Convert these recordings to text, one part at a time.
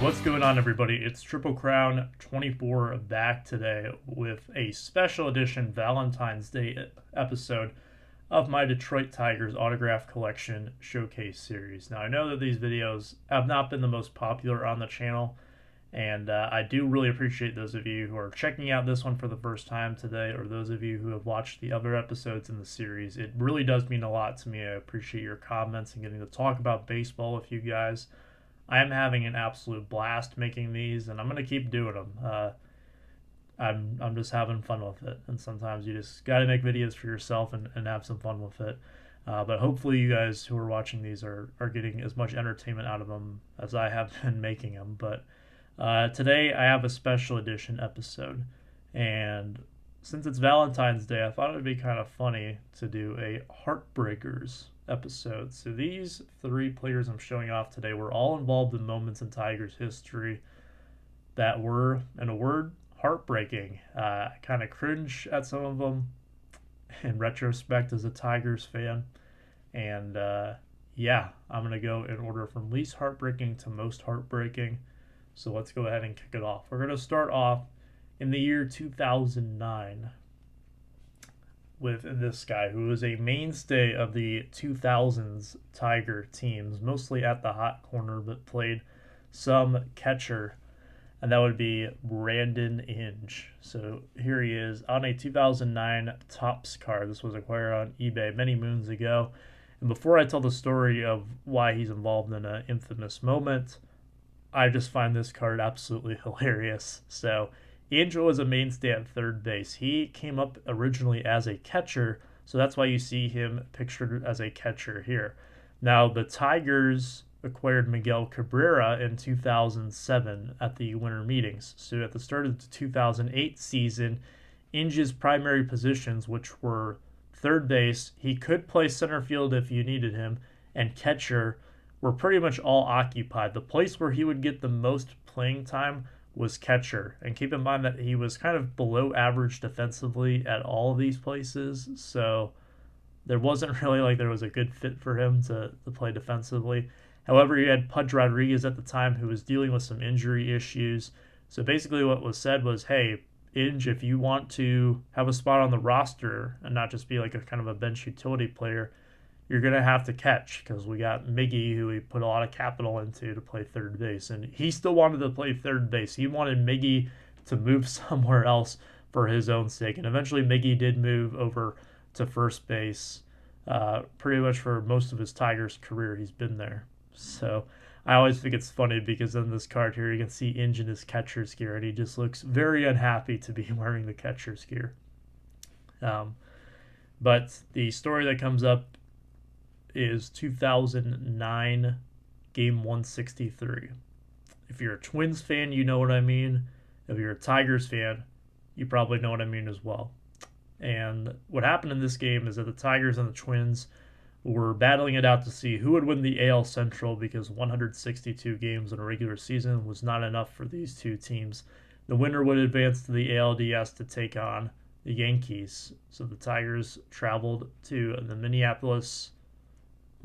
What's going on, everybody? It's Triple Crown 24 back today with a special edition Valentine's Day episode of my Detroit Tigers autograph collection showcase series. Now, I know that these videos have not been the most popular on the channel, and I do really appreciate those of you who are checking out this one for the first time today, or those of you who have watched the other episodes in the series. It really does mean a lot to me. I appreciate your comments and getting to talk about baseball with you guys. I am having an absolute blast making these, and I'm going to keep doing them. I'm just having fun with it, and sometimes you just got to make videos for yourself and have some fun with it. But hopefully you guys who are watching these are getting as much entertainment out of them as I have been making them. But today I have a special edition episode, and since it's Valentine's Day, I thought it would be kind of funny to do a Heartbreakers episode. So these three players I'm showing off today were all involved in moments in Tigers history that were, in a word, heartbreaking. Kind of cringe at some of them in retrospect as a Tigers fan. And yeah, I'm going to go in order from least heartbreaking to most heartbreaking. So let's go ahead and kick it off. We're going to start off in the year 2009 with this guy who was a mainstay of the 2000s Tiger teams, mostly at the hot corner, but played some catcher, and that would be Brandon Inge. So here he is on a 2009 Topps card. This was acquired on eBay many moons ago. And before I tell the story of why he's involved in an infamous moment, I just find this card absolutely hilarious. So Inge was a mainstay at third base. He came up originally as a catcher, so that's why you see him pictured as a catcher here. Now, the Tigers acquired Miguel Cabrera in 2007 at the winter meetings. So at the start of the 2008 season, Inge's primary positions, which were third base, he could play center field if you needed him, and catcher, were pretty much all occupied. The place where he would get the most playing time was catcher. And keep in mind that he was kind of below average defensively at all of these places, so there wasn't really like there was a good fit for him to play defensively. However, you had Pudge Rodriguez at the time who was dealing with some injury issues. So basically what was said was, hey, Inge, if you want to have a spot on the roster and not just be like a kind of a bench utility player, you're going to have to catch, because we got Miggy, who we put a lot of capital into, to play third base. And he still wanted to play third base. He wanted Miggy to move somewhere else for his own sake. And eventually Miggy did move over to first base. Pretty much for most of his Tigers career, he's been there. So I always think it's funny because in this card here, you can see Inge in his catcher's gear, and he just looks very unhappy to be wearing the catcher's gear. But the story that comes up is 2009 game 163. If you're a Twins fan, you know what I mean. If you're a Tigers fan, you probably know what I mean as well. And what happened in this game is that the Tigers and the Twins were battling it out to see who would win the AL Central, because 162 games in a regular season was not enough for these two teams. The winner would advance to the ALDS to take on the Yankees. So the Tigers traveled to the Minneapolis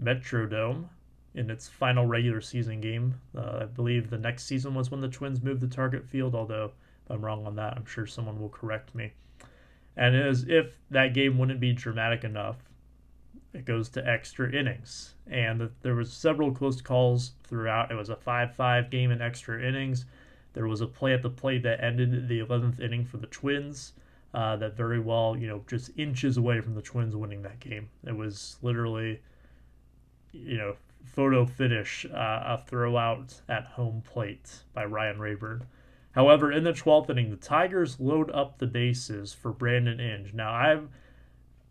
Metrodome in its final regular season game. I believe the next season was when the Twins moved to Target Field, although if I'm wrong on that, I'm sure someone will correct me. And as if that game wouldn't be dramatic enough, it goes to extra innings. And there was several close calls throughout. It was a 5-5 game in extra innings. There was a play at the plate that ended the 11th inning for the Twins that very well, just inches away from the Twins winning that game. It was literally photo finish, a throwout at home plate by Ryan Rayburn. However, in the 12th inning, the Tigers load up the bases for Brandon Inge. Now,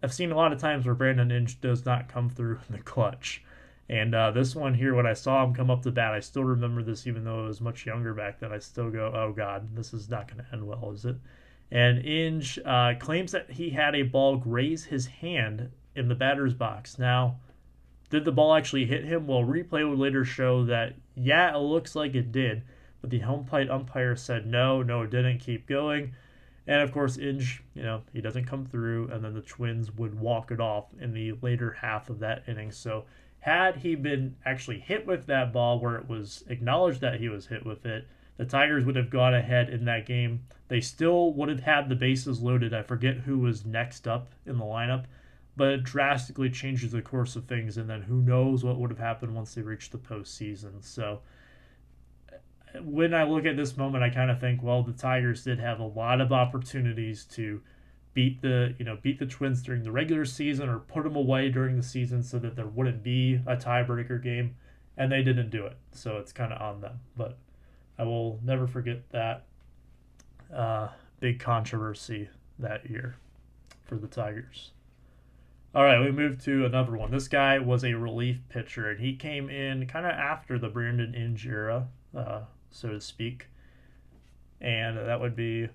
I've seen a lot of times where Brandon Inge does not come through in the clutch. And this one here, when I saw him come up to bat, I still remember this, even though I was much younger back then. I still go, oh God, this is not going to end well, is it? And Inge claims that he had a ball graze his hand in the batter's box. Now, did the ball actually hit him? Well, replay would later show that, yeah, it looks like it did. But the home plate umpire said no, it didn't, keep going. And of course, Inge, he doesn't come through, and then the Twins would walk it off in the later half of that inning. So had he been actually hit with that ball where it was acknowledged that he was hit with it, the Tigers would have gone ahead in that game. They still would have had the bases loaded. I forget who was next up in the lineup, but it drastically changes the course of things, and then who knows what would have happened once they reached the postseason. So when I look at this moment, I kind of think, well, the Tigers did have a lot of opportunities to beat the Twins during the regular season or put them away during the season so that there wouldn't be a tiebreaker game, and they didn't do it. So it's kind of on them. But I will never forget that big controversy that year for the Tigers. All right, we move to another one. This guy was a relief pitcher, and he came in kind of after the Brandon Inge era, so to speak. And that would be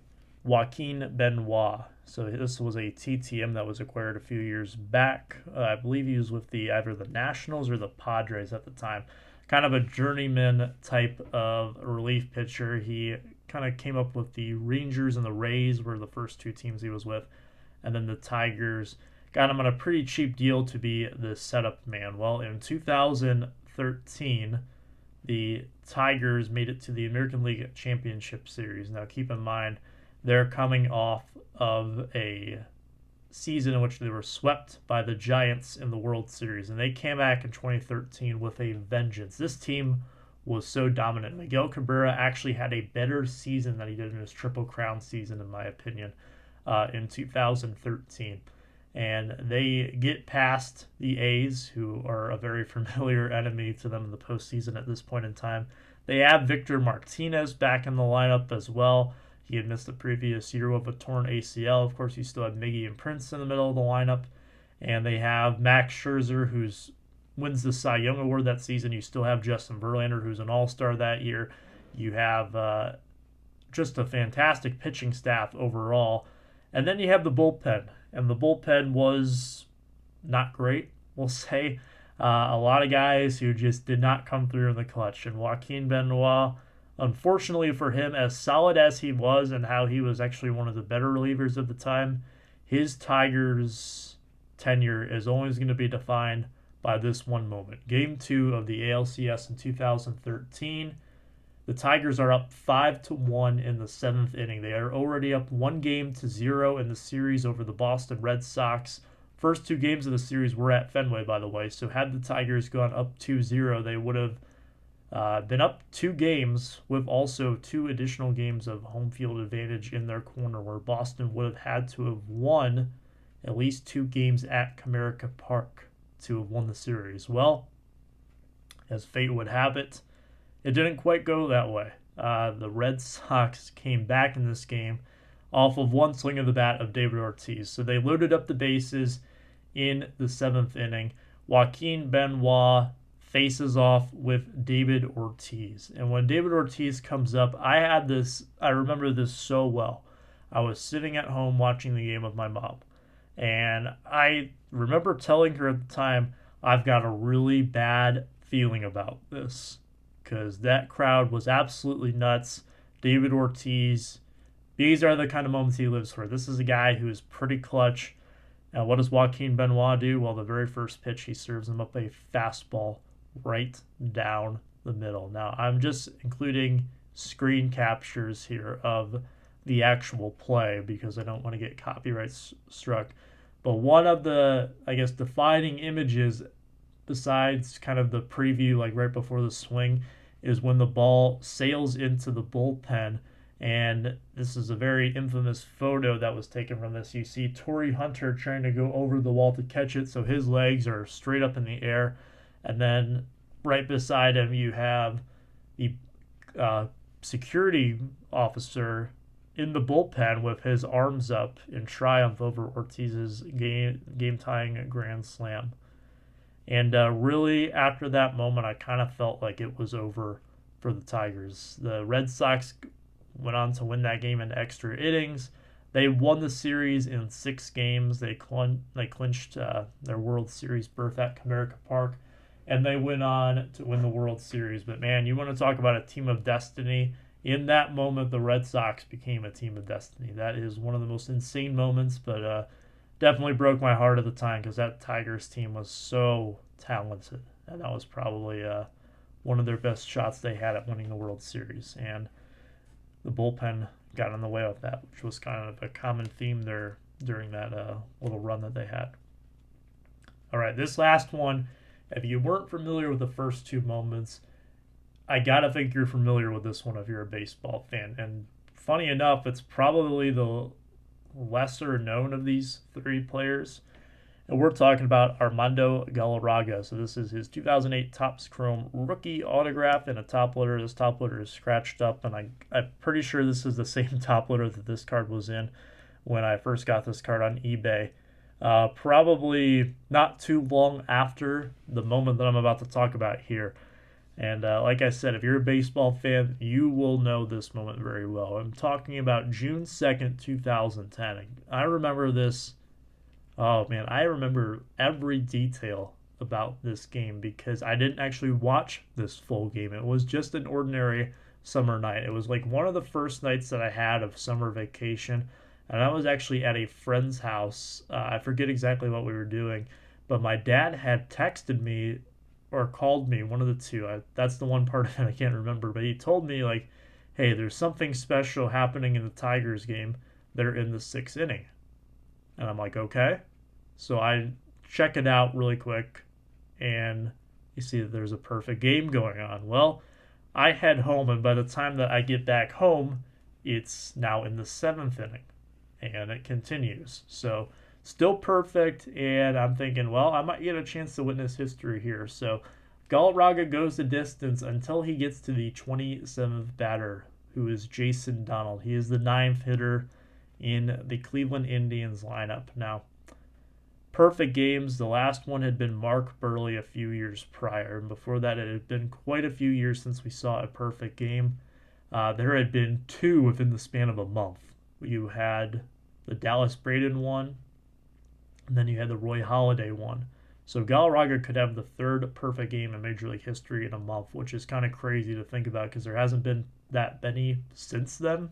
Joaquin Benoit. So this was a TTM that was acquired a few years back. I believe he was with either the Nationals or the Padres at the time. Kind of a journeyman type of relief pitcher. He kind of came up with the Rangers and the Rays were the first two teams he was with. And then the Tigers got him on a pretty cheap deal to be the setup man. Well, in 2013, the Tigers made it to the American League Championship Series. Now, keep in mind, they're coming off of a season in which they were swept by the Giants in the World Series, and they came back in 2013 with a vengeance. This team was so dominant. Miguel Cabrera actually had a better season than he did in his Triple Crown season, in my opinion, in 2013. And they get past the A's, who are a very familiar enemy to them in the postseason at this point in time. They have Victor Martinez back in the lineup as well. He had missed the previous year with a torn ACL. Of course, you still have Miggy and Prince in the middle of the lineup. And they have Max Scherzer, who wins the Cy Young Award that season. You still have Justin Verlander, who's an all-star that year. You have just a fantastic pitching staff overall. And then you have the bullpen. And the bullpen was not great, we'll say. A lot of guys who just did not come through in the clutch. And Joaquin Benoit, unfortunately for him, as solid as he was and how he was actually one of the better relievers of the time, his Tigers tenure is always going to be defined by this one moment. Game 2 of the ALCS in 2013. The Tigers are up 5-1 in the 7th inning. They are already up 1-0 in the series over the Boston Red Sox. First 2 games of the series were at Fenway, by the way. So had the Tigers gone up 2-0, they would have been up 2 games with also 2 additional games of home field advantage in their corner, where Boston would have had to have won at least 2 games at Comerica Park to have won the series. Well, as fate would have it, it didn't quite go that way. The Red Sox came back in this game off of one swing of the bat of David Ortiz. So they loaded up the bases in the 7th inning. Joaquin Benoit faces off with David Ortiz. And when David Ortiz comes up, I remember this so well. I was sitting at home watching the game with my mom. And I remember telling her at the time, I've got a really bad feeling about this, because that crowd was absolutely nuts. David Ortiz, these are the kind of moments he lives for. This is a guy who is pretty clutch. And what does Joaquin Benoit do? Well, the very first pitch, he serves him up a fastball right down the middle. Now, I'm just including screen captures here of the actual play because I don't want to get copyright struck. But one of the, defining images, besides kind of the preview, like right before the swing, is when the ball sails into the bullpen. And this is a very infamous photo that was taken from this. You see Torrey Hunter trying to go over the wall to catch it, so his legs are straight up in the air. And then right beside him, you have the security officer in the bullpen with his arms up in triumph over Ortiz's game-tying grand slam. And really, after that moment, I kind of felt like it was over for the Tigers. The Red Sox went on to win that game in extra innings. They won the series in 6 games. They clinched their World Series berth at Comerica Park, and they went on to win the World Series. But man, you want to talk about a team of destiny. In that moment, the Red Sox became a team of destiny. That is one of the most insane moments, but definitely broke my heart at the time because that Tigers team was so talented. and that was probably one of their best shots they had at winning the World Series. And the bullpen got in the way of that, which was kind of a common theme there during that little run that they had. All right, this last one, if you weren't familiar with the first two moments, I gotta think you're familiar with this one if you're a baseball fan. And funny enough, it's probably the lesser known of these three players. And we're talking about Armando Galaraga. So this is his 2008 Topps Chrome rookie autograph in a top loader. This top loader is scratched up, and I'm pretty sure this is the same top loader that this card was in when I first got this card on eBay. Probably not too long after the moment that I'm about to talk about here. And like I said, if you're a baseball fan, you will know this moment very well. I'm talking about June 2nd, 2010. I remember this. Oh, man, I remember every detail about this game because I didn't actually watch this full game. It was just an ordinary summer night. It was like one of the first nights that I had of summer vacation, and I was actually at a friend's house. I forget exactly what we were doing, but my dad had texted me or called me, one of the two. That's the one part of it I can't remember, but he told me, like, hey, there's something special happening in the Tigers game. They're in the 6th inning. And I'm like, okay. So I check it out really quick, and you see that there's a perfect game going on. Well, I head home, and by the time that I get back home, it's now in the 7th inning, and it continues. So still perfect, and I'm thinking, well, I might get a chance to witness history here. So Galaraga goes the distance until he gets to the 27th batter, who is Jason Donald. He is the 9th hitter in the Cleveland Indians lineup. Now, perfect games. The last one had been Mark Burley a few years prior, and before that it had been quite a few years since we saw a perfect game. There had been two within the span of a month. You had the Dallas Braden one, and then you had the Roy Halladay one. So Galaraga could have the third perfect game in Major League history in a month, which is kind of crazy to think about because there hasn't been that many since then.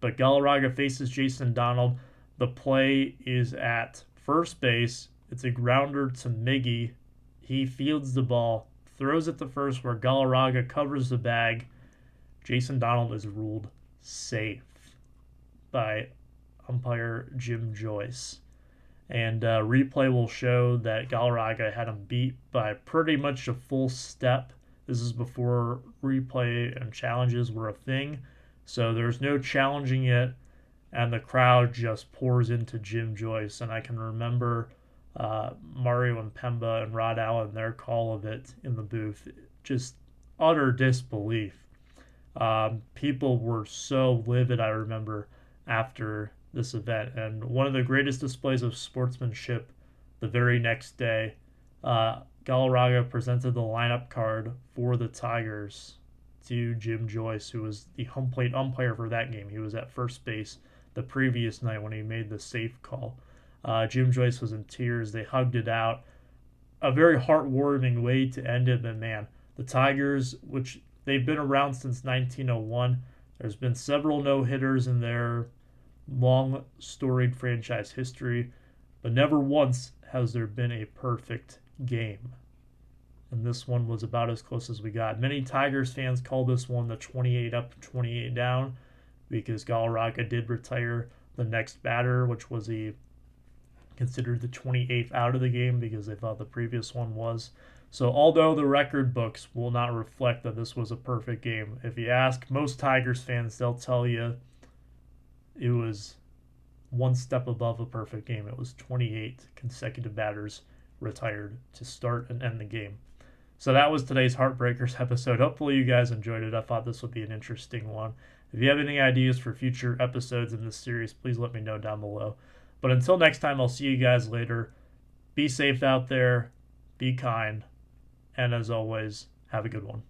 But Galaraga faces Jason Donald. The play is at first base. It's a grounder to Miggy. He fields the ball, throws it to first where Galaraga covers the bag. Jason Donald is ruled safe by umpire Jim Joyce. And replay will show that Galaraga had him beat by pretty much a full step. This is before replay and challenges were a thing. So there's no challenging it, and the crowd just pours into Jim Joyce. And I can remember Mario and Pemba and Rod Allen, their call of it in the booth, just utter disbelief. People were so livid, I remember, after this event. And one of the greatest displays of sportsmanship the very next day, Galaraga presented the lineup card for the Tigers to Jim Joyce, who was the home plate umpire for that game. He was at first base the previous night when he made the safe call. Jim Joyce was in tears. They hugged it out. A very heartwarming way to end it. And man, the Tigers, which they've been around since 1901, there's been several no-hitters in their long storied franchise history, but never once has there been a perfect game. And this one was about as close as we got. Many Tigers fans call this one the 28 up, 28 down, because Galaraga did retire the next batter, which was considered the 28th out of the game because they thought the previous one was. So although the record books will not reflect that this was a perfect game, if you ask most Tigers fans, they'll tell you it was one step above a perfect game. It was 28 consecutive batters retired to start and end the game. So that was today's Heartbreakers episode. Hopefully you guys enjoyed it. I thought this would be an interesting one. If you have any ideas for future episodes in this series, please let me know down below. But until next time, I'll see you guys later. Be safe out there. Be kind. And as always, have a good one.